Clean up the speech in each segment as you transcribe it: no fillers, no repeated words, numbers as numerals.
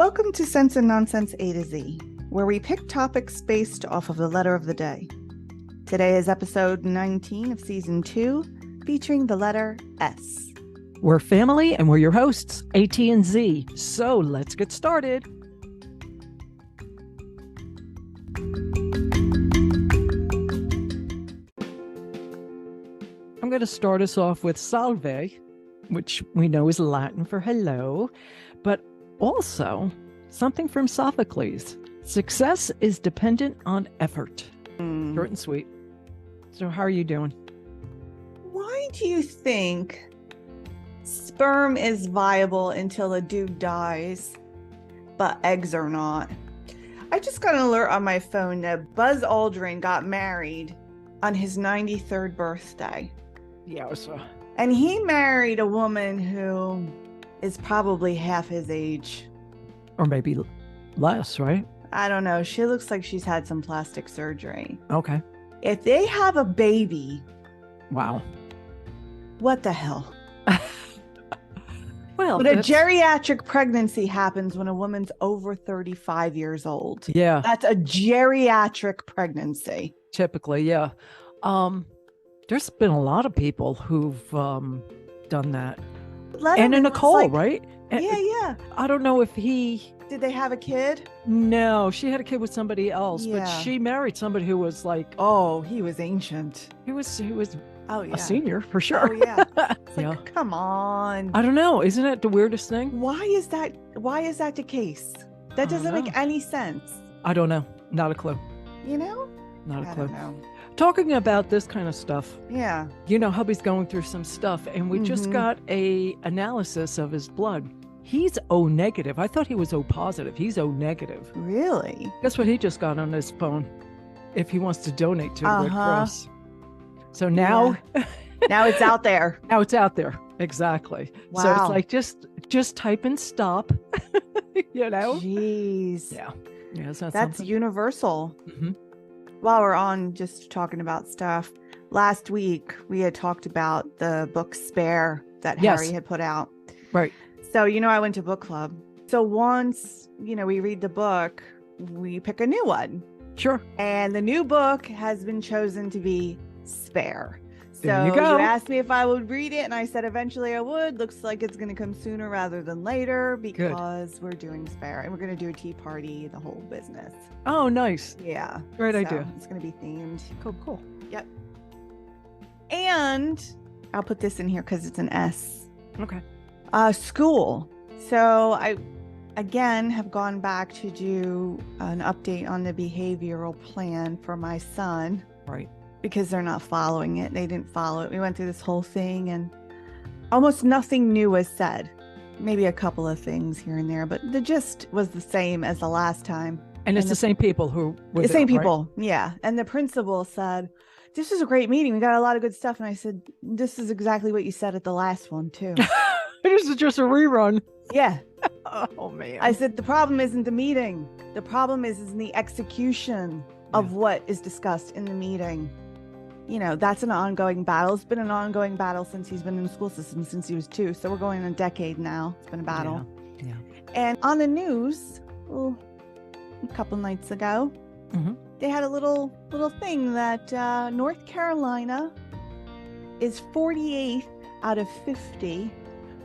Welcome to Sense and Nonsense A to Z, where we pick topics based off of the letter of the day. Today is episode 19 of season 2, featuring the letter S. We're family and we're your hosts, AT and Z. So let's get started. I'm going to start us off with salve, which we know is Latin for hello, but also something from Sophocles. Success is dependent on effort. Short and sweet. So how are you doing? Why do you think sperm is viable until a dude dies, but eggs are not? I just got an alert on my phone that Buzz Aldrin got married on his 93rd birthday. Yeah, And he married a woman who is probably half his age. or maybe less, right? I don't know. She looks like she's had some plastic surgery. Okay. If they have a baby, Wow. what the hell? Well, But a geriatric pregnancy happens when a woman's over 35 years old. yeah, That's a geriatric pregnancy. typically, yeah. There's been a lot of people who've done that. And in Nicole, right? And Yeah. I don't know if he. Did they have a kid? No, she had a kid with somebody else, but Yeah. she married somebody who was like, Oh, he was ancient. he was Oh, yeah. a senior for sure. Oh, yeah. It's Yeah. like, come on. I don't know. Isn't it the weirdest thing? Why is that the case? That doesn't make any sense. I don't know. Not a clue. You know? Not a I clue. don't know. Talking about this kind of stuff, Yeah. you know, hubby's going through some stuff, and we just Mhm. got a analysis of his blood. He's O negative. I thought he was O positive. He's O negative. Really? Guess what he just got on his phone? If he wants to donate to the Red Uh-huh. Cross. So now, Now it's out there. now it's out there. Exactly. So Wow. it's like just type and stop. You know? Jeez. Yeah. Yeah. Is that That's something? universal. Mhm. While we're on just talking about stuff, last week we had talked about the book Spare that Yes. Harry had put out. Right. So, I went to book club. So once, we read the book, we pick a new one. Sure. And the new book has been chosen to be Spare. So There you go. asked me if I would read it, and I said eventually I would. Looks like it's going to come sooner rather than later because we're doing Spare, and we're going to do a tea party, the whole business. Oh, nice. Yeah. Great So idea. It's going to be themed. Cool. Yep. And I'll put this in here because it's an S. Okay. School. So I, again, have gone back to do an update on the behavioral plan for my son Right. because they're not following it. They didn't follow it. We went through this whole thing and almost nothing new was said. Maybe a couple of things here and there, but the gist was the same as the last time. And it's And the same people who were The same there, right? people. Yeah. And the principal said, "This was a great meeting. We got a lot of good stuff." And I said, "This is exactly what you said at the last one too." This is just a rerun. Yeah. Oh man. I said, the problem isn't the meeting. The problem is in the execution of what is discussed in the meeting. That's an ongoing battle. It's been an ongoing battle since he's been in the school system since he was 2. So we're going a decade now. It's been a battle. Yeah. And on the news, a couple nights ago, Mhm. they had a little thing that North Carolina is 48th out of 50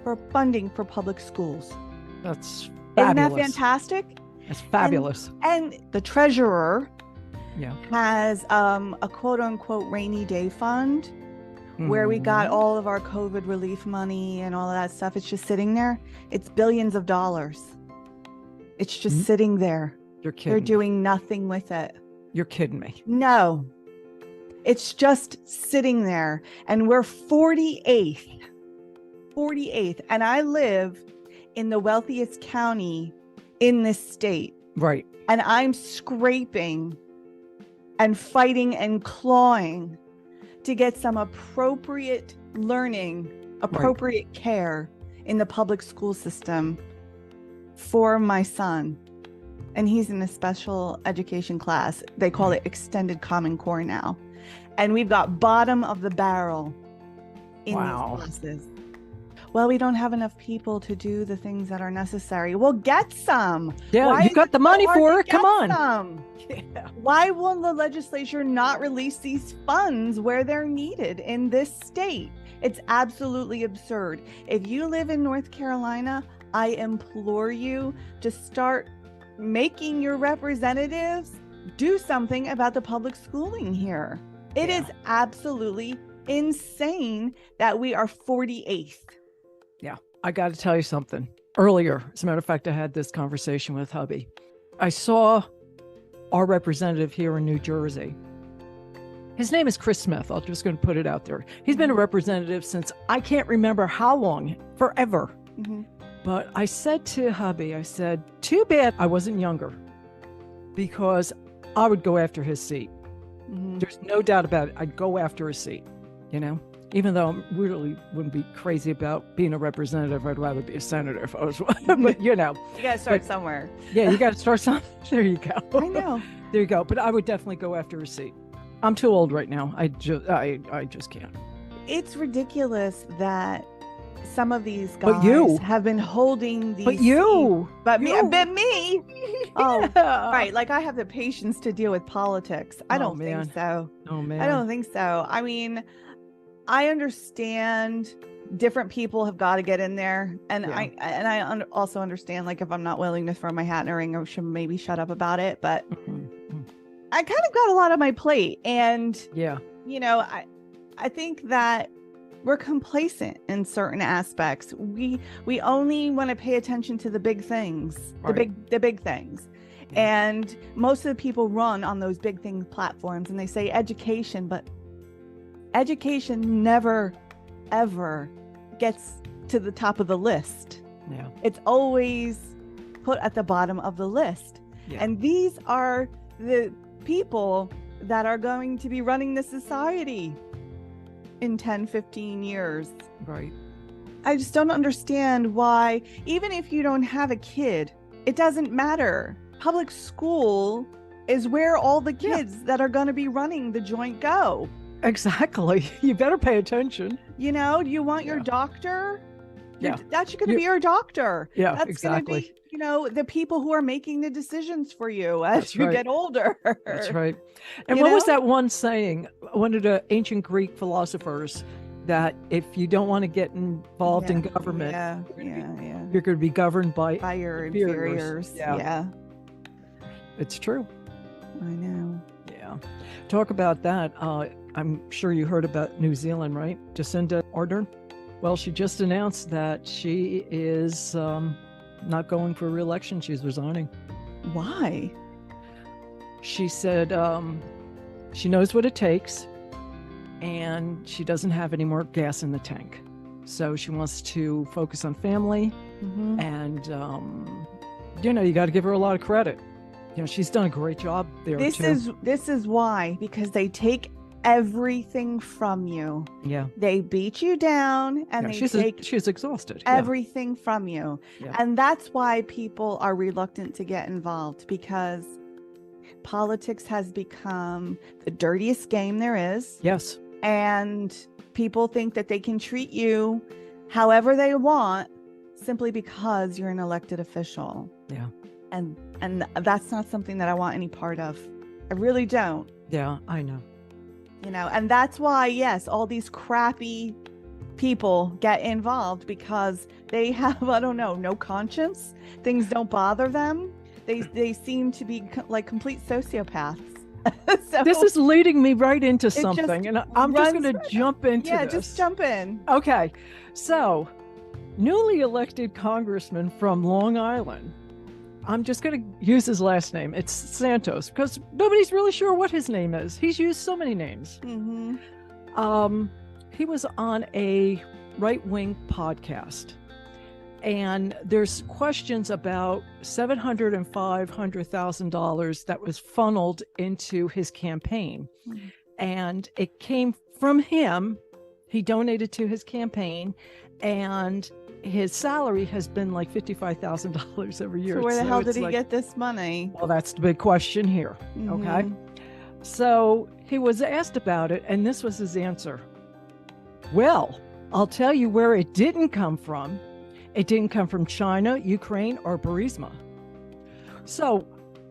for funding for public schools. That's Isn't that fabulous. fantastic? That's fabulous. And the treasurer Yeah. has a quote unquote rainy day fund where we got Mhm. all of our COVID relief money and all of that stuff. It's just sitting there. It's billions of dollars. It's just Mhm. sitting there. You're kidding. They're doing nothing with it. You're kidding me. No, it's just sitting there. And we're 48th. And I live in the wealthiest county in this state. Right. And I'm scraping and fighting and clawing to get some appropriate learning, appropriate care in the public school system for my son. And he's in a special education class. They call it extended Common Core now. And we've got bottom of the barrel in Wow. these classes. well, we don't have enough people to do the things that are necessary. Well, get some. Yeah, Why you is got it the so money hard for to it. Come get on. some? Yeah. Why will the legislature not release these funds where they're needed in this state? It's absolutely absurd. If you live in North Carolina, I implore you to start making your representatives do something about the public schooling here. It is absolutely insane that we are 48th. Yeah, I got to tell you something. Earlier, as a matter of fact, I had this conversation with hubby. I saw our representative here in New Jersey. His name is Chris Smith. I'm just going to put it out there. He's been a representative since I can't remember how long, forever. Mm-hmm. But I said to hubby, I said, too bad I wasn't younger, because I would go after his seat. Mm-hmm. There's no doubt about it. I'd go after his seat, you know, even though I really wouldn't be crazy about being a representative. I'd rather be a senator if I was one. But, you know. You got to start somewhere. Yeah, you got to start somewhere. There you go. I know. There you go. But I would definitely go after his seat. I'm too old right now. I just can't. It's ridiculous that some of these guys have been holding these. But you. But me. Oh, Yeah. right. Like I have the patience to deal with politics. I don't think so. Oh, man. I don't think so. I mean, I understand different people have got to get in there. And I also understand, like, if I'm not willing to throw my hat in a ring, I should maybe shut up about it. But I kind of got a lot on my plate. And, you know, I think that we're complacent in certain aspects. We only want to pay attention to the big things, the big things. And most of the people run on those big thing platforms and they say education, but education never, ever gets to the top of the list. Yeah. It's always put at the bottom of the list. Yeah. And these are the people that are going to be running the society in 10, 15 years. Right. I just don't understand why, even if you don't have a kid, it doesn't matter. Public school is where all the kids that are going to be running the joint go. Exactly. You better pay attention. You know, you want your doctor? Yeah. That's going to be your doctor. Yeah, that's exactly. Gonna be, you know, the people who are making the decisions for you as you get older. That's right. And what was that one saying? One of the ancient Greek philosophers, that if you don't want to get involved in government, you're going to be governed by your inferiors. Yeah. It's true. I know. Yeah. Talk about that. I'm sure you heard about New Zealand, right? Jacinda Ardern. Well, she just announced that she is not going for re-election. She's resigning. Why? She said she knows what it takes, and she doesn't have any more gas in the tank. So she wants to focus on family, and you know, you got to give her a lot of credit. You know, she's done a great job there. This is why, because they take everything from you. Yeah. They beat you down and she's exhausted. Everything from you. Yeah. And that's why people are reluctant to get involved, because politics has become the dirtiest game there is. Yes. And people think that they can treat you however they want simply because you're an elected official. Yeah. And that's not something that I want any part of. I really don't. Yeah, I know. You know, and that's why, yes, all these crappy people get involved, because they have, I don't know, no conscience. Things don't bother them. They seem to be like complete sociopaths. So this is leading me right into something, and I'm just going to jump into this. Yeah, just jump in. Okay. So, newly elected congressman from Long Island. I'm just going to use his last name. It's Santos, because nobody's really sure what his name is. He's used so many names. He was on a right-wing podcast, and there's questions about $700,000 and $500,000 that was funneled into his campaign. And it came from him. He donated to his campaign, and his salary has been like $55,000 every year. So where the hell did he get this money? Well, that's the big question here. Okay. So he was asked about it, and this was his answer. Well, I'll tell you where it didn't come from. It didn't come from China, Ukraine, or Burisma. So,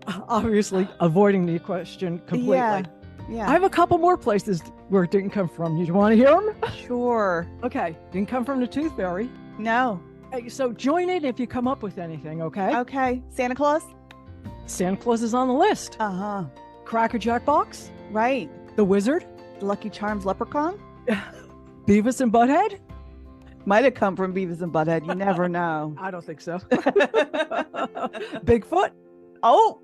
obviously, avoiding the question completely. Yeah. I have a couple more places where it didn't come from. You want to hear them? Sure. Okay. Didn't come from the Tooth Fairy. No. Hey, so join in if you come up with anything, okay? Okay. Santa Claus? Santa Claus is on the list. Uh-huh. Cracker Jack Box? Right. The Wizard? Lucky Charms Leprechaun? Beavis and Butthead? Might have come from Beavis and Butthead. You never know. I don't think so. Bigfoot? Oh,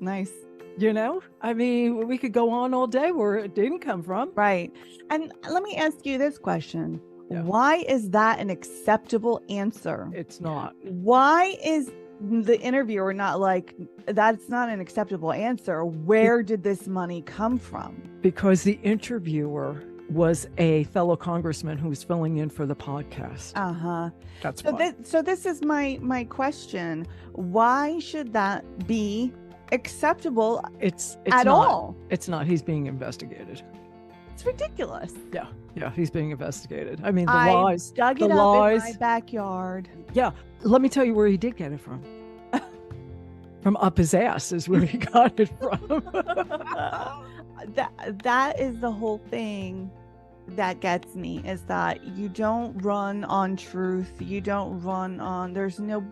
nice. You know, I mean, we could go on all day where it didn't come from. Right. And let me ask you this question. Yeah. Why is that an acceptable answer? It's not. Why is the interviewer not like, that's not an acceptable answer? Where did this money come from? Because the interviewer was a fellow congressman who was filling in for the podcast. Uh-huh. That's so why. so this is my question. Why should that be acceptable It's at not, all? It's not. He's being investigated. It's ridiculous. Yeah, he's being investigated. I mean, the I lies. dug the it up lies. in my backyard. Yeah, let me tell you where he did get it from. From up his ass is where he got it from. That is the whole thing that gets me, is that you don't run on truth. You don't run on, there's no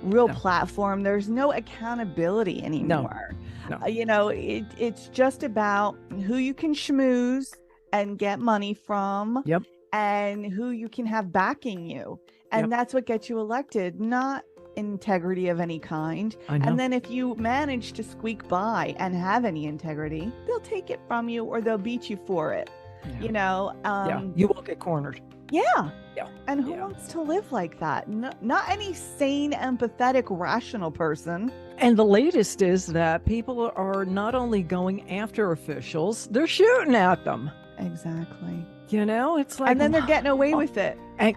real platform. There's no accountability anymore. No. You know, it's just about who you can schmooze and get money from. Yep. And who you can have backing you. And that's what gets you elected, not integrity of any kind. I know. And then if you manage to squeak by and have any integrity, they'll take it from you or they'll beat you for it. Yeah. You know, You will get cornered. Yeah. Yeah. And who wants to live like that? No, not any sane, empathetic, rational person. And the latest is that people are not only going after officials, they're shooting at them. Exactly. You know, it's like, And then they're getting away with it. And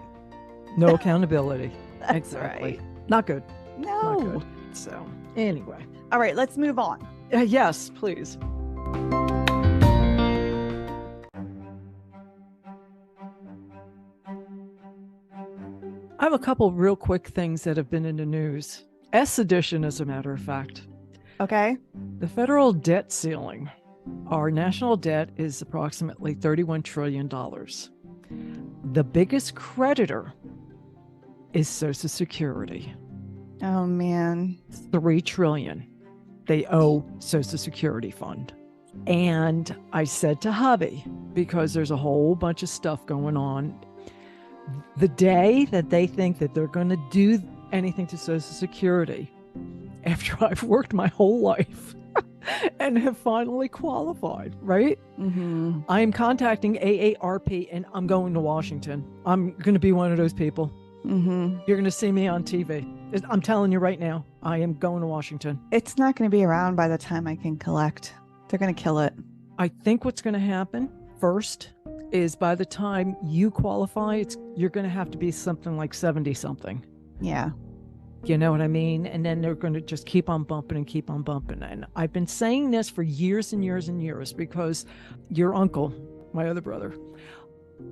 no accountability. That's Exactly. right. Not good. No. Not good. So anyway. All right, let's move on. Yes, please. I have a couple real quick things that have been in the news. Edition, as a matter of fact. Okay. The federal debt ceiling. Our national debt is approximately $31 trillion. The biggest creditor is Social Security. Oh, man. $3 trillion they owe Social Security Fund. And I said to hubby, because there's a whole bunch of stuff going on, the day that they think that they're going to do anything to Social Security, after I've worked my whole life and have finally qualified, right? Mm-hmm. I'm contacting AARP and I'm going to Washington. I'm going to be one of those people. Mm-hmm. You're going to see me on TV. I'm telling you right now, I am going to Washington. It's not going to be around by the time I can collect. They're going to kill it. I think what's going to happen first is by the time you qualify, you're going to have to be something like 70 something. Yeah. You know what I mean? And then they're going to just keep on bumping and keep on bumping. And I've been saying this for years and years and years because your uncle, my other brother,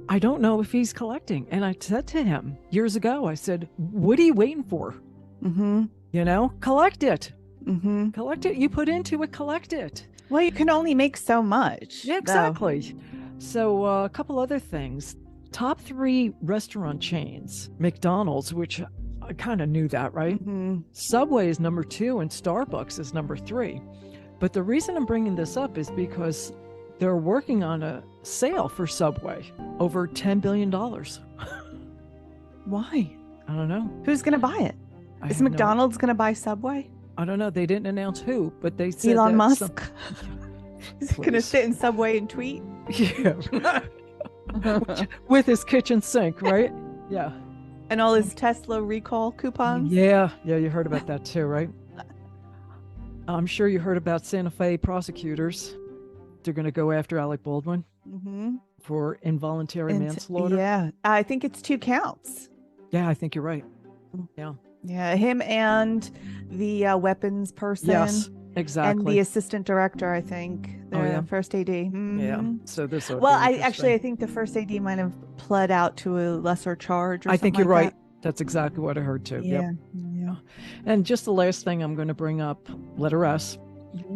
I don't know if he's collecting. And I said to him years ago, I said, what are you waiting for? Mm-hmm. You know, collect it. Mm-hmm. Collect it. You put into it, collect it. Well, you can only make so much. Yeah, exactly. So a couple other things. Top 3 restaurant chains, McDonald's, which I kind of knew that, right? Mm-hmm. Subway is number 2 and Starbucks is number 3. But the reason I'm bringing this up is because they're working on a sale for Subway over $10 billion. Why? I don't know. Who's going to buy it? Is McDonald's going to buy Subway? I don't know. They didn't announce who, but they said Elon Musk. He's going to sit in Subway and tweet. Yeah. With his kitchen sink, right? Yeah. And all his Tesla recall coupons. Yeah, you heard about that too, right? I'm sure you heard about Santa Fe prosecutors. They're going to go after Alec Baldwin for involuntary manslaughter. Yeah, I think it's 2 counts. Yeah, I think you're right. Yeah. Yeah, him and the weapons person. exactly. And the assistant director, I think, the first AD. Mm-hmm. Yeah. So this. Well, I think the first AD might have pled out to a lesser charge. Or I think you're like right. That. That's exactly what I heard too. Yeah. Yep. Yeah. And just the last thing I'm going to bring up, letter S,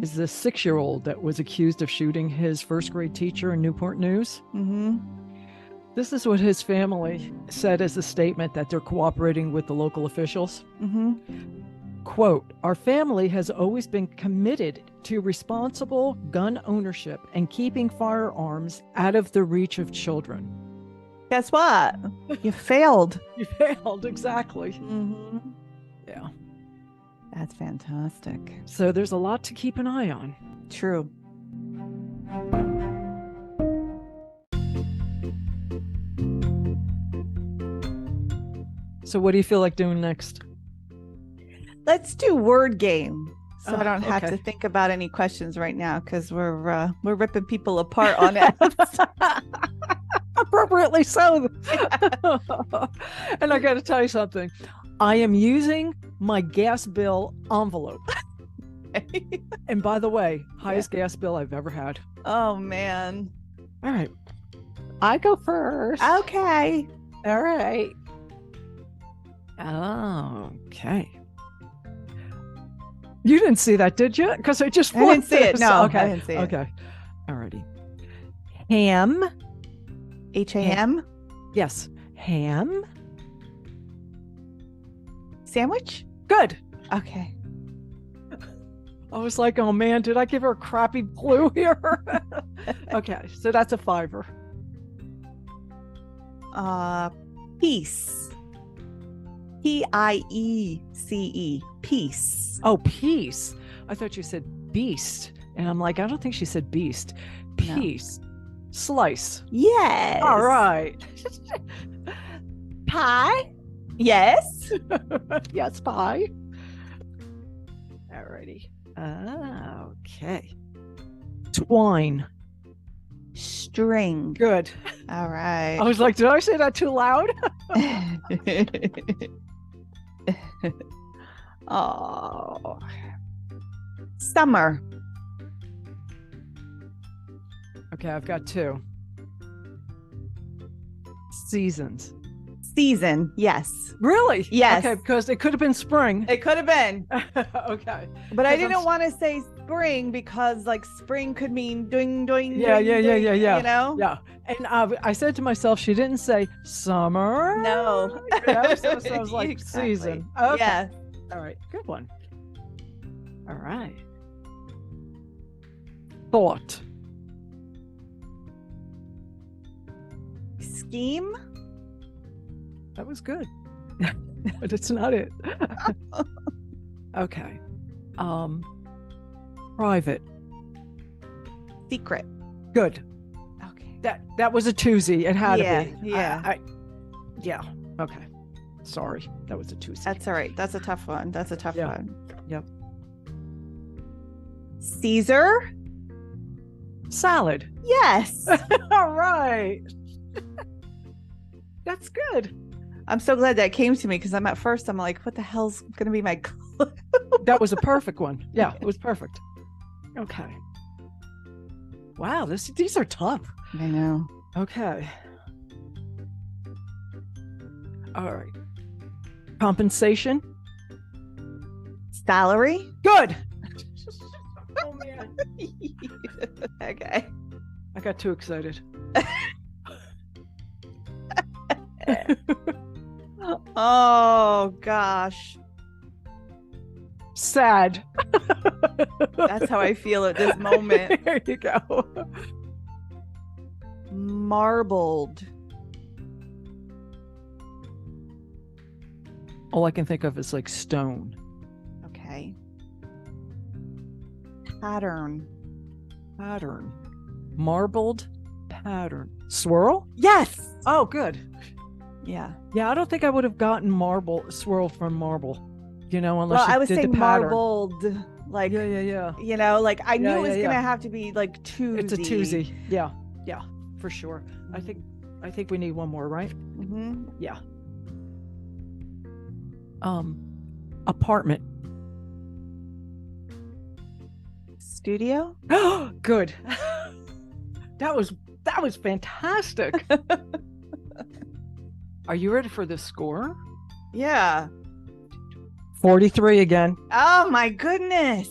is this 6-year-old that was accused of shooting his first grade teacher in Newport News. Mm-hmm. This is what his family said as a statement that they're cooperating with the local officials. Mm-hmm. Quote, "Our family has always been committed to responsible gun ownership and keeping firearms out of the reach of children." Guess what? You failed. You failed, exactly. Mm-hmm. Yeah. That's fantastic. So there's a lot to keep an eye on. True. So what do you feel like doing next? Let's do word game. So I don't have okay. to think about any questions right now because we're ripping people apart on it. Appropriately so. And I got to tell you something. I am using my gas bill envelope. And by the way, highest gas bill I've ever had. Oh, man. All right. I go first. Okay. All right. Okay. You didn't see that, did you? Because I just I didn't see it. No, okay. I didn't see it. Okay. Alrighty. Ham. Ham? Yes. Ham. Sandwich? Good. Okay. I was like, oh man, did I give her a crappy clue here? Okay, so that's a 5er. Peace. P-I-E-C-E. Peace. Oh, peace. I thought you said beast. And I'm like, I don't think she said beast. Peace. No. Slice. Yes. All right. Pie. Yes. Yes, pie. All righty. Okay. Twine. String. Good. All right. I was like, did I say that too loud? Oh. Summer. Okay, I've got 2. Seasons. Season, yes. Really? Yes. Okay, because it could have been spring. It could have been. Okay. But I didn't want to say spring because like spring could mean doing. Yeah. You know? Yeah. And I said to myself, she didn't say summer. No. So I was like, exactly. Season. Okay. Yeah. All right. Good one. All right. Thought. Scheme. That was good. But it's not it. Okay. Private. Secret. Good. Okay. That was a twosie. It had to be. Yeah. Yeah. Okay. Sorry. That was a twosie. That's all right. That's a tough one. One. Yep. Caesar. Salad. Yes. All right. That's good. I'm so glad that came to me because I'm like, what the hell's going to be my clue? That was a perfect one. Yeah, it was perfect. Okay. Wow, these are tough. I know. Okay. All right. Compensation. Salary. Good. Oh man. Okay. I got too excited. Oh gosh. Sad. That's how I feel at this moment. There you go. Marbled. All I can think of is like stone. Okay. Pattern. Marbled pattern. Swirl? Yes. Oh, good. Yeah. Yeah, I don't think I would have gotten swirl from marble. Unless I was did saying the pattern. Marbled. Like Yeah. Like I knew it was gonna have to be like twosie. It's a twosie. Yeah, for sure. I think we need one more, right? Mm-hmm. Yeah. Apartment. studio. Good. That was fantastic. Are you ready for the score? Yeah. 43 again. Oh my goodness.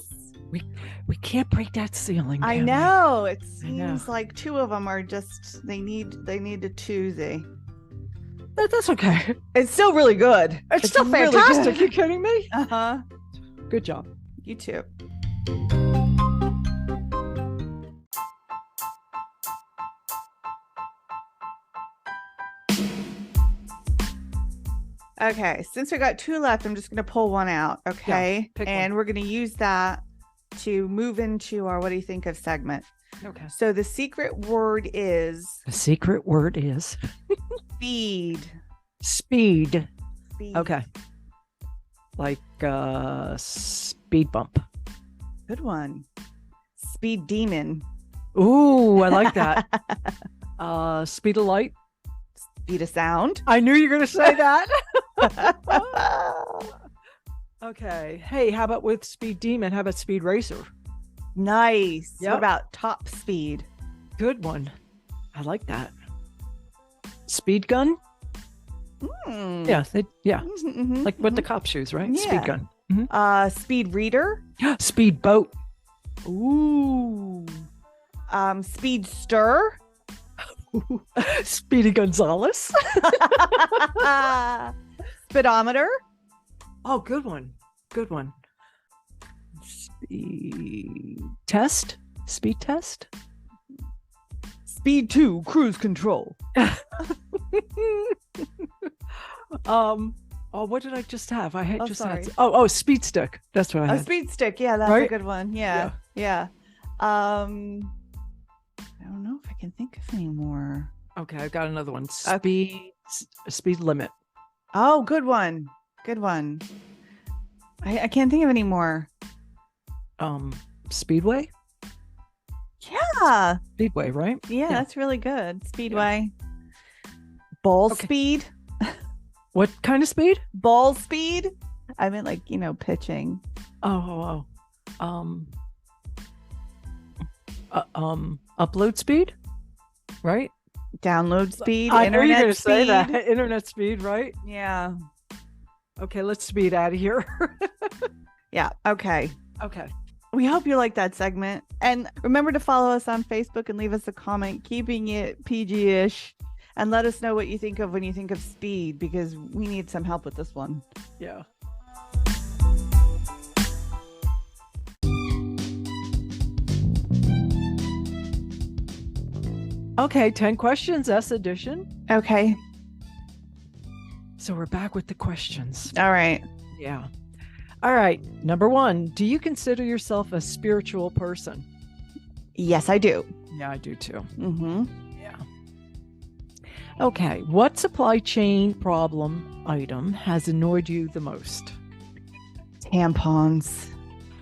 We can't break that ceiling. I can we? know. It seems like two of them are just they need a twosy. That's okay. It's still really good. It's still really fantastic. good. You kidding me? Uh-huh. Good job. You too. Okay, since we got two left, I'm just going to pull one out, okay? Yeah, and we're going to use that to move into our what do you think of segment. Okay. So the secret word is... The secret word is... Speed. Speed. Speed. Okay. Like speed bump. Good one. Speed demon. Ooh, I like that. Speed of light. Speed of sound. I knew you were going to say that. Okay. Hey, how about with speed demon? How about speed racer? Nice. Yep. What about top speed? Good one. I like that. Speed gun? Mm. Yeah. Mm-hmm, like what the cops use, right? Yeah. Speed gun. Mm-hmm. Speed reader. Speed boat. Ooh. Speed stir. Speedy Gonzalez. Speedometer. Oh, good one. Good one. Speed test. Speed test. Speed 2 cruise control. Oh, what did I just have? I had sorry. had speed stick. That's what I had. A speed stick. Yeah, that's Right? a good one. Yeah. I don't know if I can think of any more. Okay, I've got another one. Speed limit. Oh, good one. Good one. I can't think of any more. Speedway. Yeah. Speedway, right? Yeah, that's really good. Speedway. Ball speed. What kind of speed? Ball speed. I meant like, pitching. Upload speed, right? Download speed. I know you're going to speed. say that. Internet speed, right? Yeah. Okay, let's speed out of here. Yeah. Okay. Okay. We hope you like that segment. And remember to follow us on Facebook and leave us a comment, keeping it PG-ish. And let us know what you think of when you think of speed, because we need some help with this one. Yeah. Okay, 10 questions, S edition. Okay. So we're back with the questions. All right. Yeah. All right. Number 1, do you consider yourself a spiritual person? Yes, I do. Yeah, I do too. Mm-hmm. Yeah. Okay. What supply chain problem item has annoyed you the most? Tampons.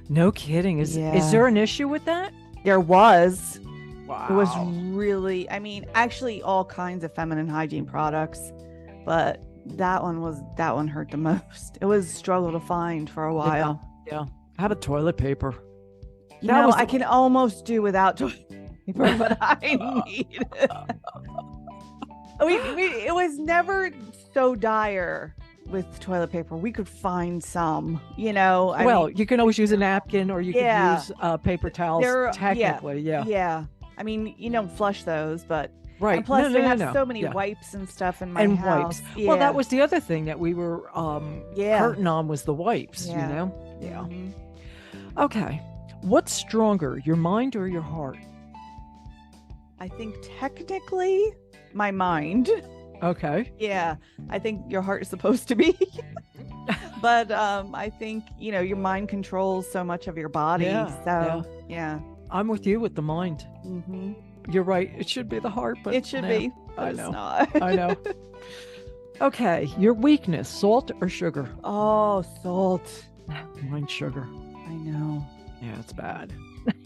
No kidding. Is there an issue with that? There was. Wow. It was really, actually all kinds of feminine hygiene products, but that one hurt the most. It was a struggle to find for a while. Yeah. How about toilet paper? I can almost do without toilet paper, but I need it. It was never so dire with toilet paper. We could find some, you can always use a napkin, or you can use paper towels. Technically, yeah. You don't flush those, but right. And plus, they have so many wipes and stuff in my house. Wipes. Yeah. Well, that was the other thing that we were curtain on was the wipes. Yeah. Yeah. Mm-hmm. Okay. What's stronger, your mind or your heart? I think technically my mind. Okay. Yeah, I think your heart is supposed to be. But I think, your mind controls so much of your body. Yeah. I'm with you with the mind. Mm-hmm. You're right. It should be the heart, but it should be. But I know. It's not. I know. Okay. Your weakness, salt or sugar? Oh, salt. Mine's sugar. I know. Yeah, it's bad.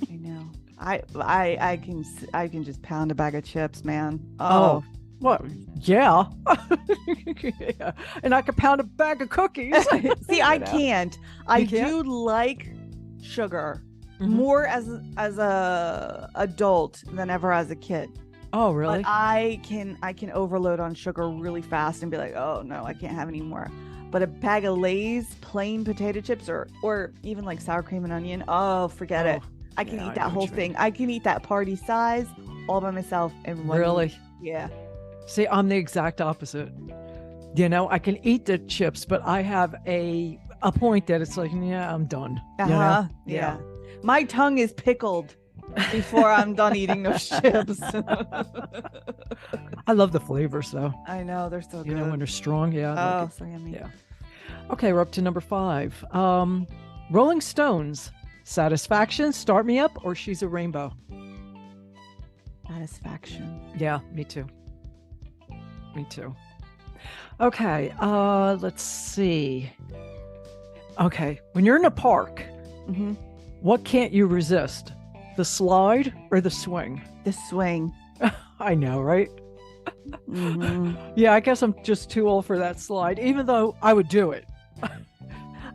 I know. I can just pound a bag of chips, man. Oh. What? Yeah. Yeah. And I could pound a bag of cookies. See, I can't. I do like sugar, more as a adult than ever as a kid. Oh, really? But I can overload on sugar really fast and be like, oh no, I can't have any more. But a bag of Lay's plain potato chips or even like sour cream and onion, oh, forget it. I can eat that whole thing. I can eat that party size all by myself in one Really? week. Yeah. See, I'm the exact opposite. You know, I can eat the chips, but I have a point that it's like, yeah, I'm done. You know? Yeah. My tongue is pickled before I'm done eating those chips. I love the flavors though. I know, they're so good. You know, when they're strong. Yeah. I like it. So yummy. Yeah. Okay, we're up to number 5. Rolling Stones, Satisfaction, Start Me Up, or She's a Rainbow? Satisfaction. Yeah, me too. Me too. Okay, let's see. Okay, when you're in a park, what can't you resist? The slide or the swing? The swing. I know, right? Yeah, I guess I'm just too old for that slide, even though I would do it.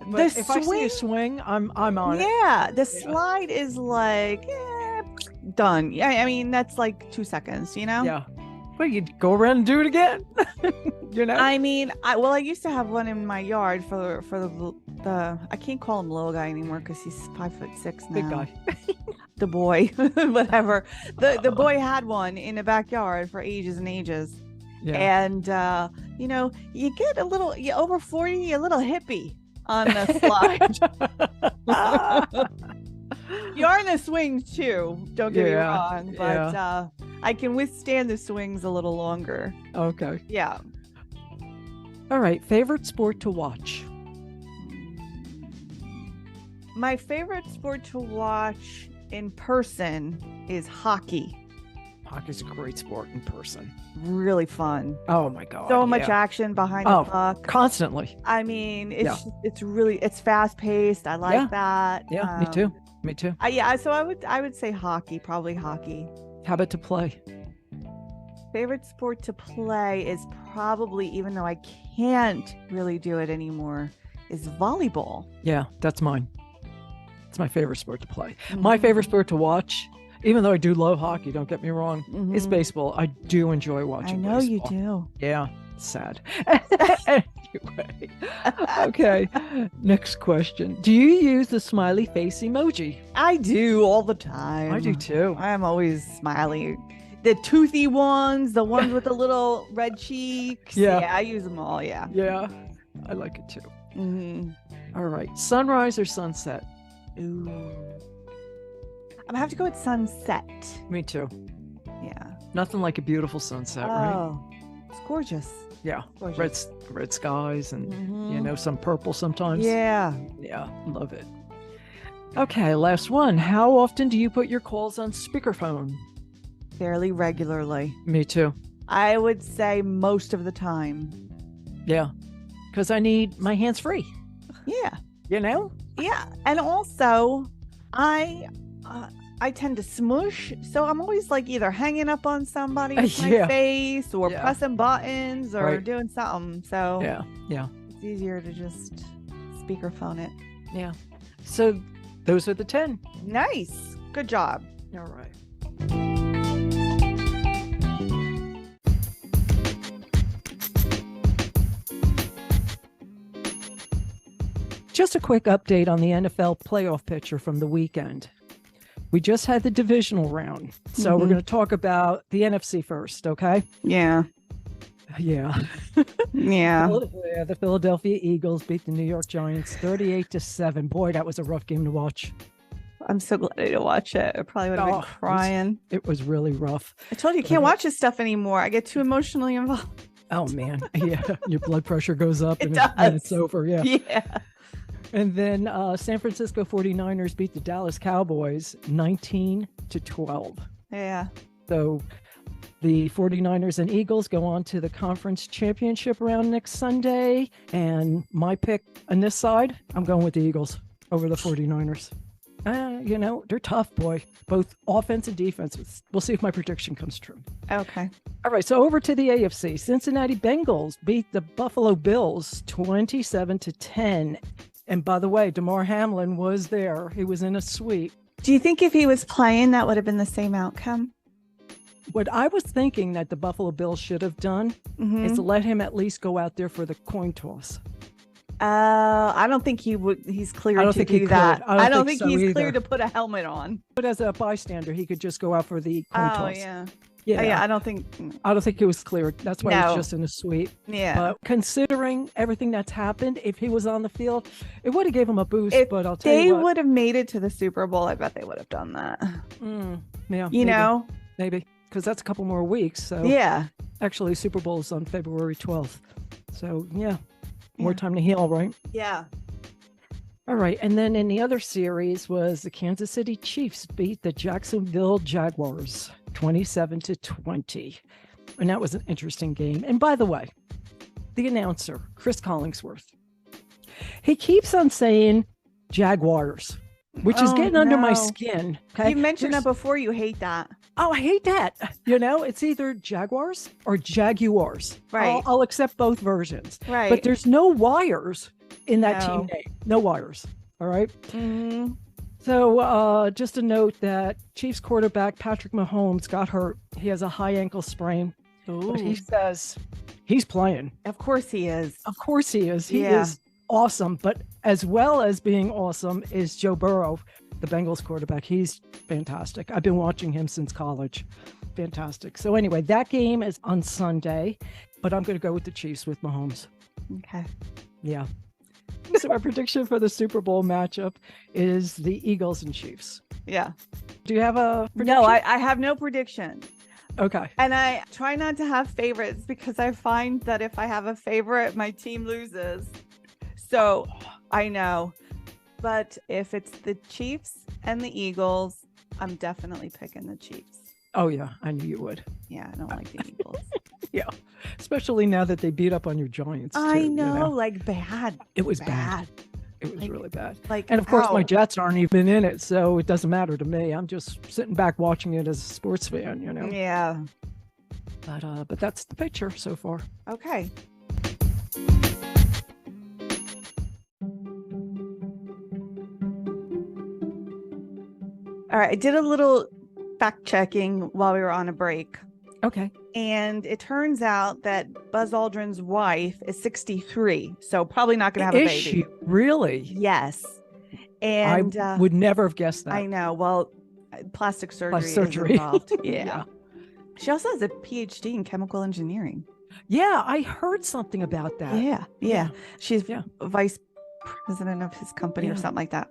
But if I see a swing, I'm on it. Yeah, the slide is like done. Yeah, I mean that's like 2 seconds, you know? Yeah. Well, you'd go around and do it again. You know? I mean, I used to have one in my yard for the I can't call him little guy anymore because he's 5'6" now. Big guy. The boy, whatever. The boy had one in the backyard for ages and ages. Yeah. And you know, you get you over 40, a little hippie on the slide. You are in the swings too, don't get me wrong, but I can withstand the swings a little longer. Okay. Yeah. All right, favorite sport to watch? My favorite sport to watch in person is hockey. Hockey's a great sport in person. Really fun. Oh my God. So much action behind the puck. Constantly. I mean, it's fast paced. I like that. Yeah, me too. Me too. So I would say hockey, probably hockey. How about to play? Favorite sport to play is probably, even though I can't really do it anymore, is volleyball. Yeah, that's mine. It's my favorite sport to play. My favorite sport to watch, even though I do love hockey, don't get me wrong, is baseball. I do enjoy watching baseball. I know you do. Yeah, it's sad. Anyway, okay. Next question. Do you use the smiley face emoji? I do all the time. I do too. I'm always smiling. The toothy ones, the ones with the little red cheeks. Yeah, I use them all. Yeah. Yeah, I like it too. All right. Sunrise or sunset? Ooh. I'm gonna have to go with sunset. Me too. Yeah. Nothing like a beautiful sunset, right? It's gorgeous. Yeah. Gorgeous. Red skies and, you know, some purple sometimes. Yeah. Yeah. Love it. Okay. Last one. How often do you put your calls on speakerphone? Fairly regularly. Me too. I would say most of the time. Yeah. Because I need my hands free. Yeah. You know? Yeah. And also, I tend to smush, so I'm always like either hanging up on somebody with my face or pressing buttons or doing something. So yeah, it's easier to just speakerphone it. Yeah. So those are the 10. Nice. Good job. All right. Just a quick update on the NFL playoff picture from the weekend. We just had the divisional round. So we're going to talk about the NFC first, okay? Yeah. Yeah. Yeah. The Philadelphia Eagles beat the New York Giants 38-7. Boy, that was a rough game to watch. I'm so glad I didn't watch it. I probably would have been crying. It was really rough. I told you can't watch this stuff anymore. I get too emotionally involved. Oh, man. Yeah. Your blood pressure goes up and it's over. Yeah. Yeah. And then San Francisco 49ers beat the Dallas Cowboys 19-12. Yeah. So the 49ers and Eagles go on to the conference championship round next Sunday. And my pick on this side, I'm going with the Eagles over the 49ers. You know, they're tough, boy. Both offense and defense. We'll see if my prediction comes true. Okay. All right, so over to the AFC. Cincinnati Bengals beat the Buffalo Bills 27-10. And by the way, Damar Hamlin was there. He was in a suite. Do you think if he was playing, that would have been the same outcome? What I was thinking that the Buffalo Bills should have done is to let him at least go out there for the coin toss. I don't think he would. He's clear I don't to think he do could. that. I don't think think so he's either. clear to put a helmet on. But as a bystander, he could just go out for the coin toss. Yeah. Yeah. Yeah, I don't think it was clear. That's why he's just in a suite. Yeah. But considering everything that's happened, if he was on the field, it would have gave him a boost. But I'll tell you they what, would have made it to the Super Bowl, I bet they would have done that. Yeah. Maybe. Because that's a couple more weeks. So yeah. Actually, Super Bowl is on February 12th. So more time to heal, right? Yeah. All right. And then in the other series was the Kansas City Chiefs beat the Jacksonville Jaguars 27-20. And that was an interesting game. And by the way, the announcer, Chris Collingsworth, he keeps on saying Jaguars, which is getting under my skin. Okay? You mentioned that before. You hate that. Oh, I hate that. It's either Jaguars or Jaguars. Right. I'll accept both versions. Right. But there's no wires in that team name. No wires. All right. Mm-hmm. So just a note that Chiefs quarterback Patrick Mahomes got hurt. He has a high ankle sprain. Ooh. But he says he's playing. Of course he is. Of course he is. He is awesome. But as well as being awesome is Joe Burrow, the Bengals quarterback. He's fantastic. I've been watching him since college. Fantastic. So anyway, that game is on Sunday, but I'm going to go with the Chiefs with Mahomes. Okay. Yeah. So our prediction for the Super Bowl matchup is the Eagles and Chiefs. Yeah. Do you have a prediction? No, I have no prediction. Okay. And I try not to have favorites because I find that if I have a favorite, my team loses. So I know. But if it's the Chiefs and the Eagles, I'm definitely picking the Chiefs. Oh, yeah. I knew you would. Yeah, I don't like the Eagles. Yeah. Especially now that they beat up on your Giants. I know, like bad. It was bad. It was really bad. Like, and of course, my Jets aren't even in it, so it doesn't matter to me. I'm just sitting back watching it as a sports fan, Yeah. But that's the picture so far. Okay. All right. I did a little fact checking while we were on a break. Okay. And it turns out that Buzz Aldrin's wife is 63, so probably not going to have a baby. Is she really? Yes. And I would never have guessed that. I know. Well, plastic surgery is involved. Yeah. She also has a PhD in chemical engineering. Yeah, I heard something about that. Yeah. She's vice president of his company or something like that.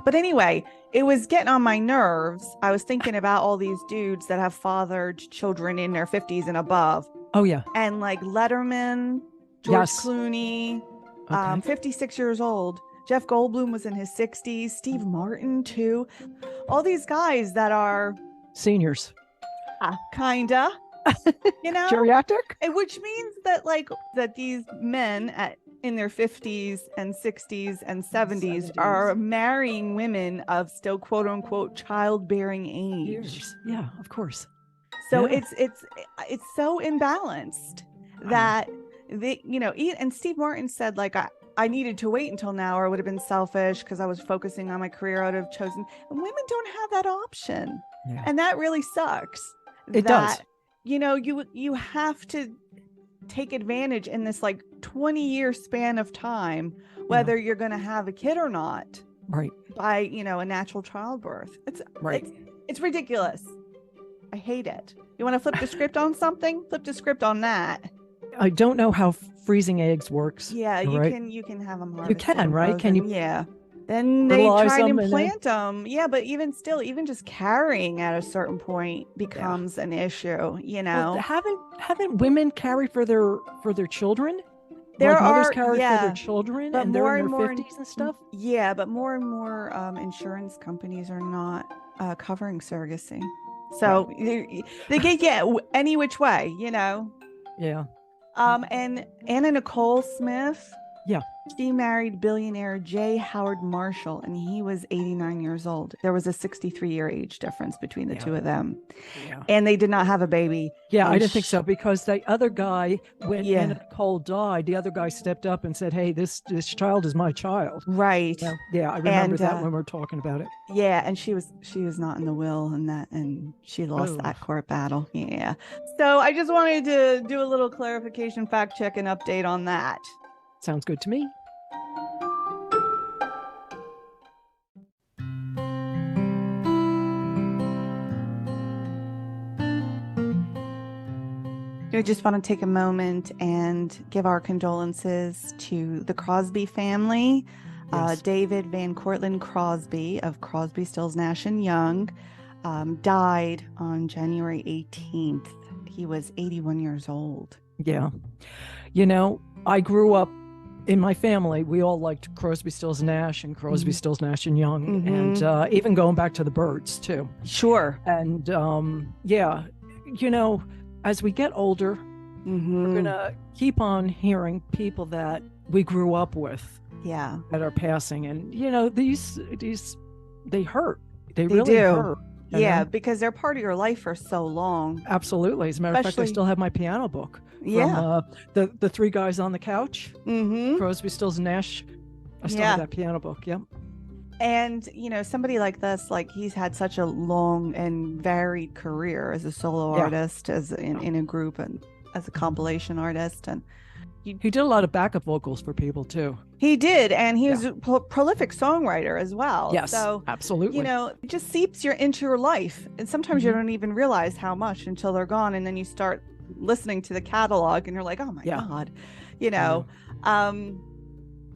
But anyway, it was getting on my nerves. I was thinking about all these dudes that have fathered children in their 50s and above. Oh, yeah. And like Letterman, George Clooney, 56 years old. Jeff Goldblum was in his 60s. Steve Martin, too. All these guys that are seniors. Kinda. Geriatric? Which means that these men in their 50s and 60s and 70s are marrying women of still quote unquote childbearing age. Years. Yeah, of course. So it's so imbalanced that and Steve Martin said I needed to wait until now or it would have been selfish because I was focusing on my career. I would have chosen, and women don't have that option. Yeah. And that really sucks. It does. You have to take advantage in this 20-year span of time, whether you're going to have a kid or not. Right. By, a natural childbirth. It's ridiculous. I hate it. You want to flip the script on something? Flip the script on that. I don't know how freezing eggs works. Yeah, you can have them harvested. You can, right? Can you? Yeah. Then they try to implant them. Yeah, but even just carrying at a certain point becomes an issue, Well, haven't women carry for their children? Mothers carry for their children, but and they're in their 50s and stuff? Yeah, but more and more insurance companies are not covering surrogacy. So they get any which way, Yeah. And Anna Nicole Smith. Yeah. She married billionaire J. Howard Marshall, and he was 89 years old. There was a 63-year age difference between the two of them. Yeah. And they did not have a baby. Yeah, And I didn't think so, because the other guy, when Yeah. Anna Nicole died, the other guy stepped up and said, hey, this child is my child. Right. Yeah, I remember And, that when we were talking about it. Yeah, and she was not in the will, and she lost that court battle. Yeah. So I just wanted to do a little clarification, fact check, and update on that. Sounds good to me. I just want to take a moment and give our condolences to the Crosby family. Yes. David Van Cortlandt Crosby of Crosby, Stills, Nash and Young died on January 18th. He was 81 years old. Yeah. You know, I grew up in my family. We all liked Crosby, Stills, Nash and Crosby, Stills, Nash and Young. And even going back to the Byrds too. Sure. And yeah, you know, as we get older, we're going to keep on hearing people that we grew up with. Yeah. That are passing. And, you know, these they hurt. They really do. Hurt. Yeah, because they're part of your life for so long. Absolutely. As a matter of fact, I still have my piano book. Yeah. From, the three guys on the couch. Crosby, Stills, and Nash. I still have that piano book. Yep. And, you know, somebody like this, like he's had such a long and varied career as a solo artist, as in a group, and as a compilation artist. And he did a lot of backup vocals for people too. He did. And he was a prolific songwriter as well. Yes, so absolutely. You know, it just seeps into your life. And sometimes you don't even realize how much until they're gone. And then you start listening to the catalog and you're like, oh my God, you know.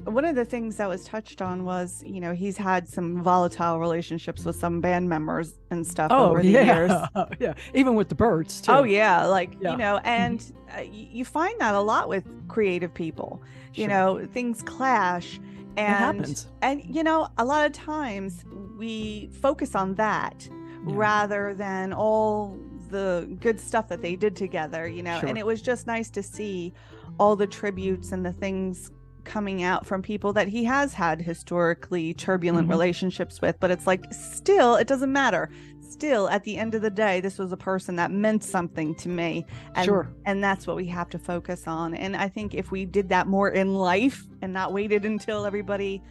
One of the things that was touched on was, you know, he's had some volatile relationships with some band members and stuff over the years. Yeah, even with the Byrds too. Oh yeah, you know, and you find that a lot with creative people. You know, things clash, and it happens. And you know, a lot of times we focus on that rather than all the good stuff that they did together. You know, and it was just nice to see all the tributes and the things coming out from people that he has had historically turbulent relationships with, but it's like, still, it doesn't matter. Still, at the end of the day, this was a person that meant something to me, and and that's what we have to focus on. And I think if we did that more in life and not waited until everybody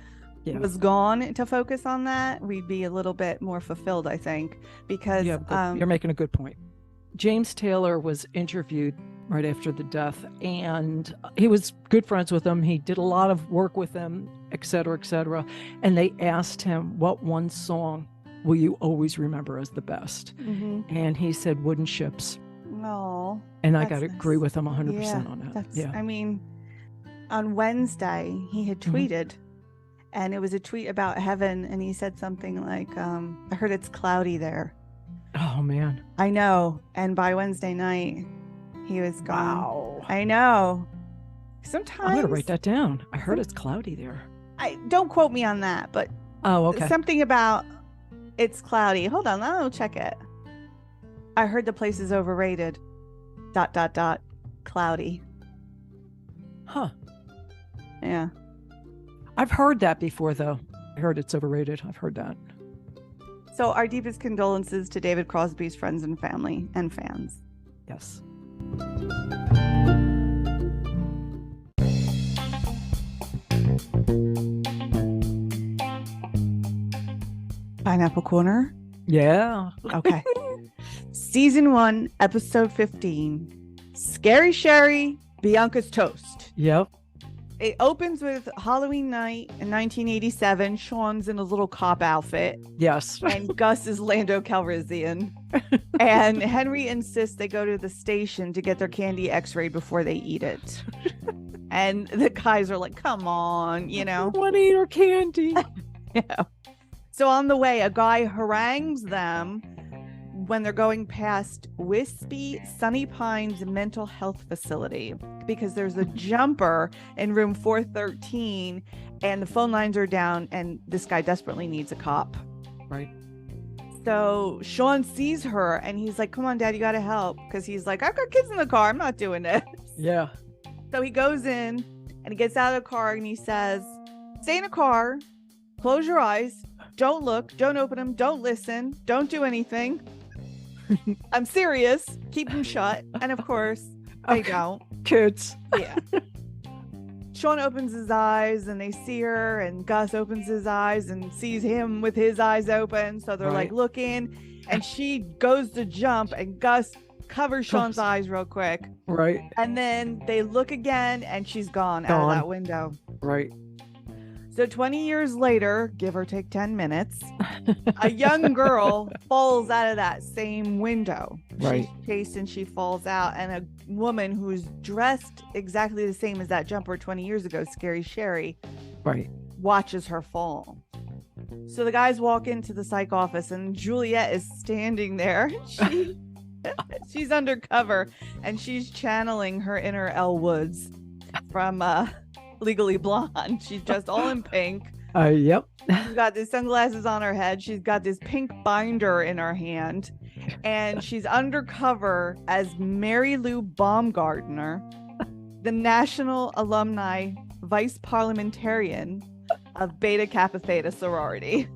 was gone to focus on that, we'd be a little bit more fulfilled, I think, because you're making a good point. James Taylor was interviewed right after the death, and he was good friends with him. He did a lot of work with them, et cetera, et cetera. And they asked him, what one song will you always remember as the best? And he said, Wooden Ships. Oh, and I got to agree with him 100% on that. I mean, on Wednesday, he had tweeted, and it was a tweet about heaven. And he said something like, I heard it's cloudy there. Oh, man. I know. And by Wednesday night, he was gone. Wow. I know. Sometimes I'm going to write that down. I heard it's cloudy there. Don't quote me on that, but something about it's cloudy. Hold on, I'll check it. I heard the place is overrated. ... Cloudy. Huh. Yeah. I've heard that before, though. I heard it's overrated. I've heard that. So our deepest condolences to David Crosby's friends and family and fans. Yes. Pineapple Corner? Yeah. Okay. Season 1, episode 15. Scary Sherry, Bianca's Toast. Yep. It opens with Halloween night in 1987. Sean's in a little cop outfit. Yes. And Gus is Lando Calrissian. And Henry insists they go to the station to get their candy x-rayed before they eat it. And the guys are like, come on, you know. I want to eat our candy. Yeah. So on the way, a guy harangues them when they're going past Wispy Sunny Pines Mental Health Facility, because there's a jumper in room 413 and the phone lines are down and this guy desperately needs a cop. Right. So Sean sees her and he's like, come on, Dad, you got to help. Because he's like, I've got kids in the car. I'm not doing this. Yeah. So he goes in And he gets out of the car and he says, stay in a car, close your eyes, don't look, don't open them, don't listen, don't do anything. I'm serious. Keep them shut. And of course, they don't. Kids. Yeah. Sean opens his eyes and they see her, and Gus opens his eyes and sees him with his eyes open. So they're like looking, and she goes to jump and Gus covers Sean's eyes real quick. Right. And then they look again and she's gone out of that window. Right. So 20 years later, give or take 10 minutes, a young girl falls out of that same window. Right. She's chased and she falls out. And a woman who's dressed exactly the same as that jumper 20 years ago, Scary Sherry, watches her fall. So the guys walk into the psych office and Juliet is standing there. She's undercover and she's channeling her inner Elle Woods from Legally Blonde. She's just all in pink. Yep. She's got these sunglasses on her head. She's got this pink binder in her hand. And she's undercover as Mary Lou Baumgartner, the National Alumni Vice Parliamentarian of Beta Kappa Theta sorority.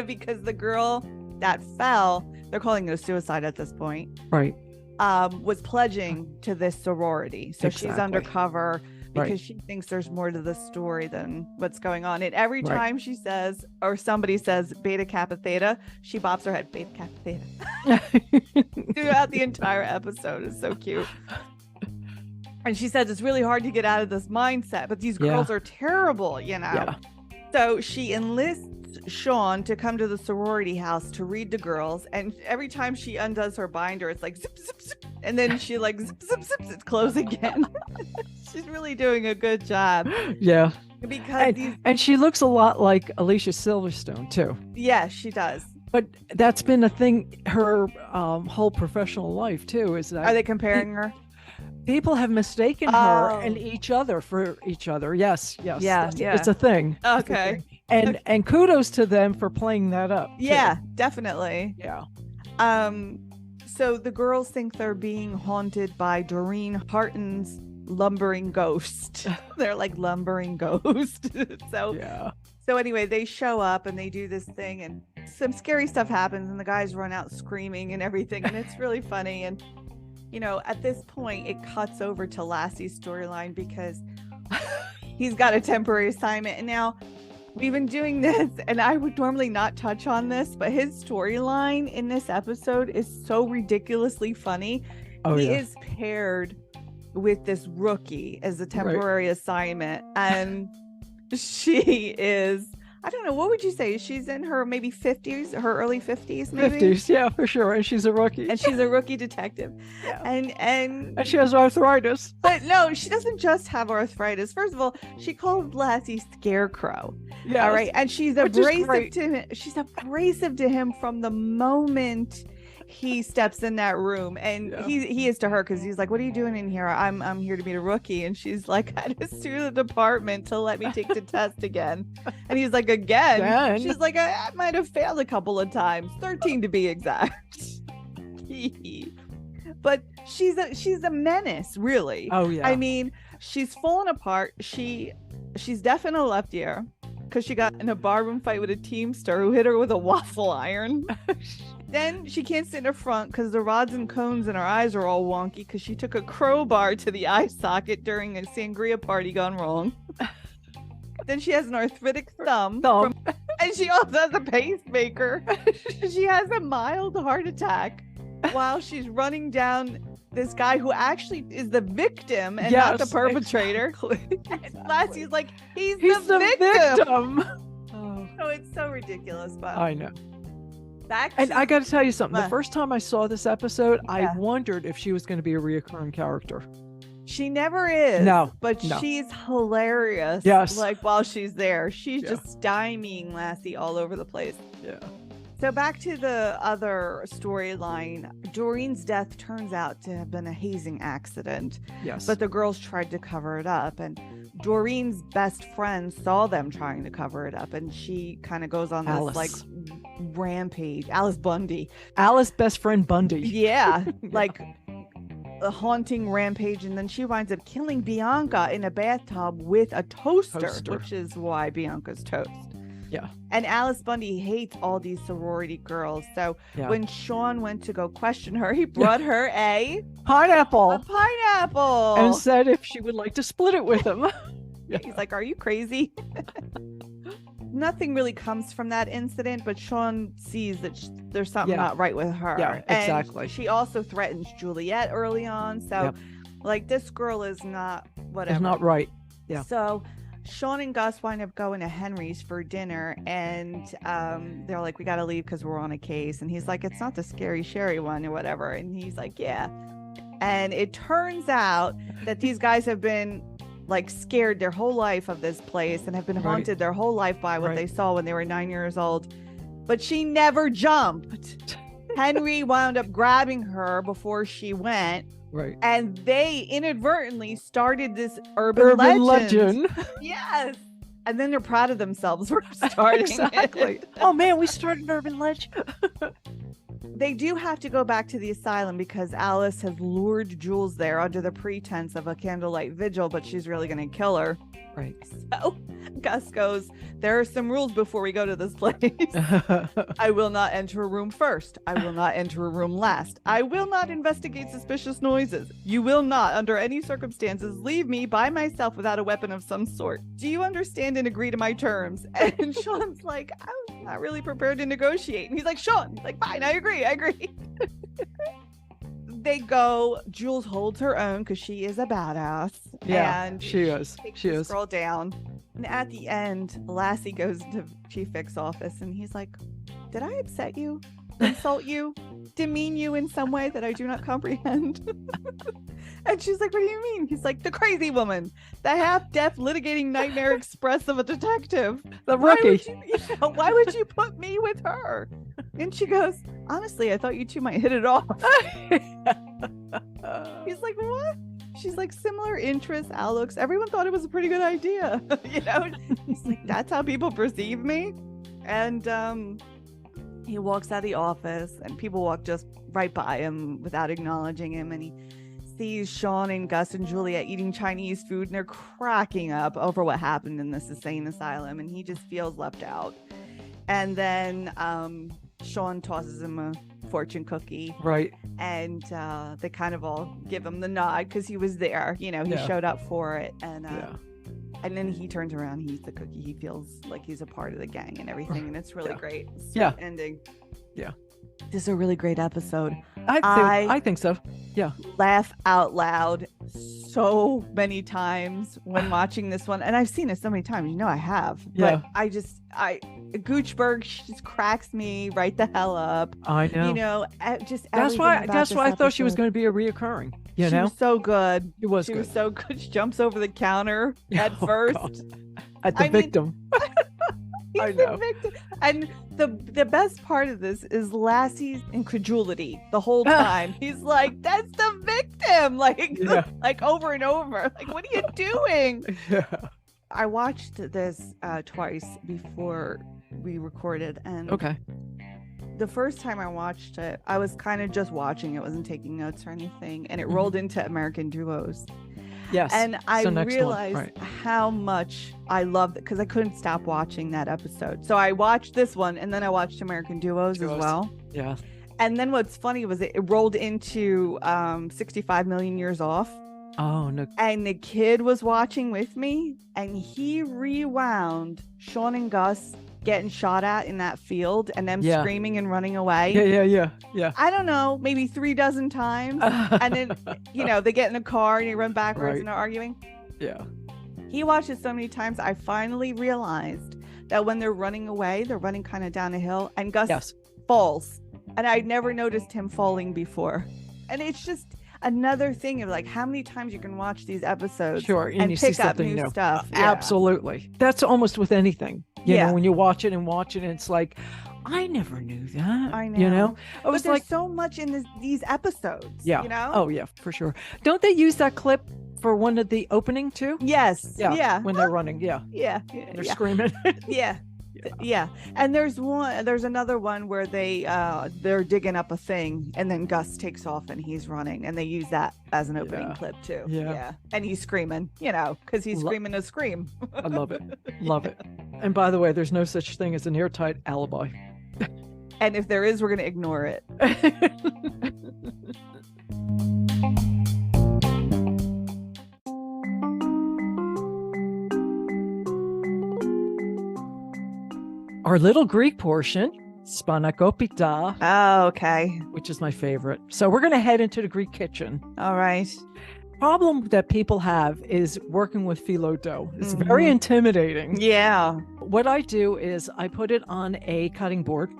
Because the girl that fell, they're calling it a suicide at this point, right, was pledging to this sorority. So she's undercover because she thinks there's more to the story than what's going on. And every time she says, or somebody says Beta Kappa Theta, she bops her head, Beta Kappa Theta. Throughout the entire episode. It's so cute. And she says it's really hard to get out of this mindset, but these girls are terrible, you know? Yeah. So she enlists Sean to come to the sorority house to read to girls, and every time she undoes her binder, it's like zip, zip, zip, and then she like zip, zip, zip, it's closed again. She's really doing a good job. Yeah. Because and she looks a lot like Alicia Silverstone too. Yeah, she does. But that's been a thing her whole professional life too. Is that are they comparing her? People have mistaken her and each other for each other. Yes. Yeah. It's a thing. Okay. And kudos to them for playing that up. Yeah, definitely. Yeah. So the girls think they're being haunted by Doreen Harton's lumbering ghost. They're like lumbering ghost. So anyway, they show up and they do this thing and some scary stuff happens and the guys run out screaming and everything. And it's really funny. And, you know, at this point, it cuts over to Lassie's storyline because he's got a temporary assignment. And now we've been doing this, and I would normally not touch on this, but his storyline in this episode is so ridiculously funny. He is paired with this rookie as a temporary assignment, and she is, I don't know, what would you say? She's in her maybe 50s, her early 50s, maybe? 50s, yeah, for sure. And she's a rookie. And she's a rookie detective. Yeah. And she has arthritis. But no, she doesn't just have arthritis. First of all, she called Lassie Scarecrow. Yeah. All right. And she's abrasive to him. She's abrasive to him from the moment he steps in that room, and he is to her because he's like, what are you doing in here? I'm here to meet a rookie. And she's like, I just through the department to let me take the test again. And he's like, again? She's like, I might have failed a couple of times, 13 to be exact. But she's a menace, really. Oh yeah. I mean, she's fallen apart. She's deaf in a left ear because she got in a barroom fight with a Teamster who hit her with a waffle iron. Then she can't sit in her front because the rods and cones in her eyes are all wonky because she took a crowbar to the eye socket during a sangria party gone wrong. Then she has an arthritic thumb. And she also has a pacemaker. She has a mild heart attack while she's running down this guy who actually is the victim and not the perpetrator. Exactly. And Lassie's like, he's the victim. Oh, it's so ridiculous. But I know. And I got to tell you something. The first time I saw this episode, I wondered if she was going to be a reoccurring character. She never is. No. But she's hilarious. Yes. Like while she's there, she's just stymieing Lassie all over the place. Yeah. So back to the other storyline. Doreen's death turns out to have been a hazing accident. Yes. But the girls tried to cover it up. And Doreen's best friend saw them trying to cover it up. And she kind of goes on this like rampage. Alice Bundy. Alice best friend Bundy. Yeah. Like a haunting rampage, and then she winds up killing Bianca in a bathtub with a toaster. Which is why Bianca's toast. Yeah. And Alice Bundy hates all these sorority girls. So when Sean went to go question her, he brought her a pineapple. And said if she would like to split it with him. He's like, are you crazy? Nothing really comes from that incident, but Sean sees that there's something not right with her. Yeah, exactly. And she also threatens Juliet early on. So like, this girl is not whatever. It's not right. Yeah. So Sean and Gus wind up going to Henry's for dinner, and they're like, we got to leave because we're on a case. And he's like, it's not the scary Sherry one or whatever. And he's like, yeah. And it turns out that these guys have been like scared their whole life of this place and have been haunted their whole life by what they saw when they were 9 years old. But she never jumped. Henry wound up grabbing her before she went. Right. And they inadvertently started this urban legend. Yes. And then they're proud of themselves for starting it. Oh man, we started an urban legend. They do have to go back to the asylum because Alice has lured Jules there under the pretense of a candlelight vigil, but she's really going to kill her. Right. So Gus goes, there are some rules before we go to this place. I will not enter a room first. I will not enter a room last. I will not investigate suspicious noises. You will not, under any circumstances, leave me by myself without a weapon of some sort. Do you understand and agree to my terms? And Sean's like, I'm not really prepared to negotiate. And he's like, Sean, like, fine, I agree. They go, Jules holds her own because she is a badass. Yeah, and she is. She is. Girl down. And at the end, Lassie goes to Chief Vick's office and he's like, did I upset you? Insult you? Demean you in some way that I do not comprehend? And she's like, what do you mean? He's like, the crazy woman, the half-deaf litigating nightmare express of a detective. The rookie. Why would you put me with her? And she goes, honestly, I thought you two might hit it off. He's like, what? She's like, similar interests, outlooks. Everyone thought it was a pretty good idea. He's like, that's how people perceive me. And he walks out of the office and people walk just right by him without acknowledging him. And he sees Sean and Gus and Juliet eating Chinese food and they're cracking up over what happened in this insane asylum. And he just feels left out. And then Sean tosses him a fortune cookie. Right. And they kind of all give him the nod because he was there. He showed up for it. And then he turns around, he eats the cookie. He feels like he's a part of the gang and everything. And it's really great. Sweet ending. Yeah. This is a really great episode. I think so. Yeah. Laugh out loud so many times when watching this one. And I've seen it so many times. I have. But Goochberg just cracks me right the hell up. I know. Just that's why I thought she was going to be a reoccurring. She was so good. She was so good. She jumps over the counter at first. At the victim. He's the victim. And the best part of this is Lassie's incredulity the whole time. He's like, that's the victim. Like over and over. Like, what are you doing? Yeah. I watched this twice before we recorded. And the first time I watched it, I was kind of just watching. It wasn't taking notes or anything. And it rolled into American Duos. Yes. And I realized how much I loved it because I couldn't stop watching that episode. So I watched this one and then I watched American Duos as well. Yeah. And then what's funny was it rolled into 65 Million Years Off. Oh, no. And the kid was watching with me and he rewound Sean and Gus getting shot at in that field and them screaming and running away. Yeah. I don't know, maybe 3 dozen times. And then, they get in a car and they run backwards and they're arguing. Yeah. He watched it so many times, I finally realized that when they're running away, they're running kind of down a hill and Gus falls. And I'd never noticed him falling before. And it's just another thing of like how many times you can watch these episodes and you pick see up something new new stuff. Absolutely. That's almost with anything. You know, when you watch it, it's like, I never knew that. I know. I was there's so much in these episodes. Yeah. Oh yeah, for sure. Don't they use that clip for one of the opening too? Yes. Yeah. When they're running. Yeah. Yeah. They're screaming. Yeah. Yeah. And there's another one where they're digging up a thing and then Gus takes off and he's running and they use that as an opening clip too. Yeah. And he's screaming, because he's screaming a scream. I love it. Love it. And by the way, there's no such thing as an airtight alibi. And if there is, we're going to ignore it. Our little Greek portion, spanakopita. Oh, okay. Which is my favorite. So we're going to head into the Greek kitchen. All right. Problem that people have is working with phyllo dough. It's very intimidating. Yeah. What I do is I put it on a cutting board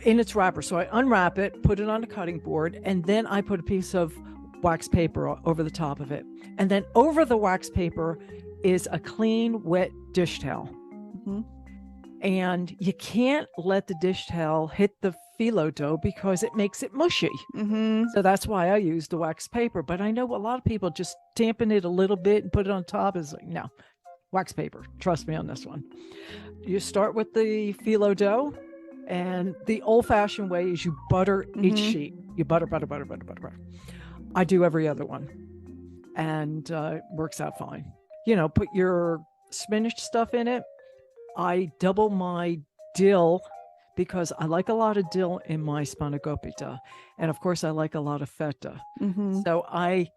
in its wrapper. So I unwrap it, put it on a cutting board, and then I put a piece of wax paper over the top of it. And then over the wax paper is a clean, wet dish towel. Mm-hmm. And you can't let the dish towel hit the phyllo dough because it makes it mushy. Mm-hmm. So that's why I use the wax paper. But I know a lot of people just dampen it a little bit and put it on top. Is like, no, wax paper. Trust me on this one. You start with the phyllo dough, and the old-fashioned way is you butter each sheet. You butter. I do every other one, and it works out fine. Put your spinach stuff in it. I double my dill because I like a lot of dill in my spanakopita. And of course, I like a lot of feta. Mm-hmm. So I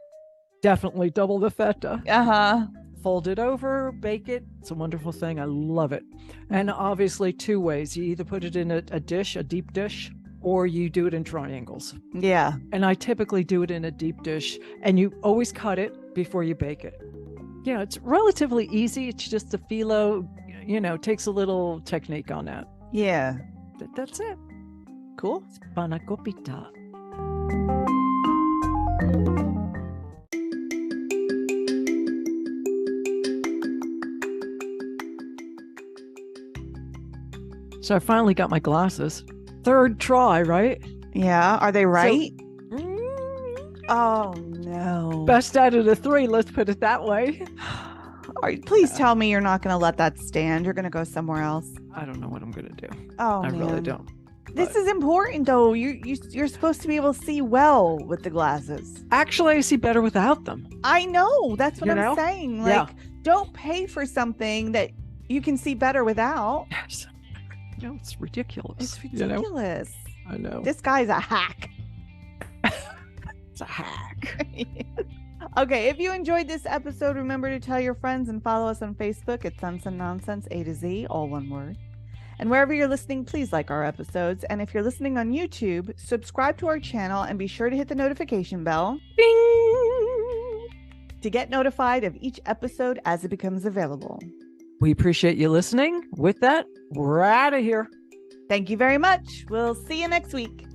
definitely double the feta. Uh-huh. Fold it over, bake it. It's a wonderful thing. I love it. And obviously 2 ways. You either put it in a dish, a deep dish, or you do it in triangles. Yeah. And I typically do it in a deep dish. And you always cut it before you bake it. It's relatively easy. It's just the phyllo, takes a little technique on that. Yeah. That's it. Cool. Spanakopita. So I finally got my glasses. 3rd try, right? Yeah. Are they right? Oh, no. Best out of the 3. Let's put it that way. Please tell me you're not going to let that stand. You're going to go somewhere else. I don't know what I'm going to do. Oh, I man. really don't. This is important, though. You're supposed to be able to see well with the glasses. Actually, I see better without them. I know. That's what I'm saying. Don't pay for something that you can see better without. Yes. It's ridiculous. It's ridiculous. I know. This guy's a hack. It's a hack. Okay, if you enjoyed this episode, remember to tell your friends and follow us on Facebook at Sense and Nonsense A to Z, all one word. And wherever you're listening, please like our episodes. And if you're listening on YouTube, subscribe to our channel and be sure to hit the notification bell. Bing! To get notified of each episode as it becomes available. We appreciate you listening. With that, we're out of here. Thank you very much. We'll see you next week.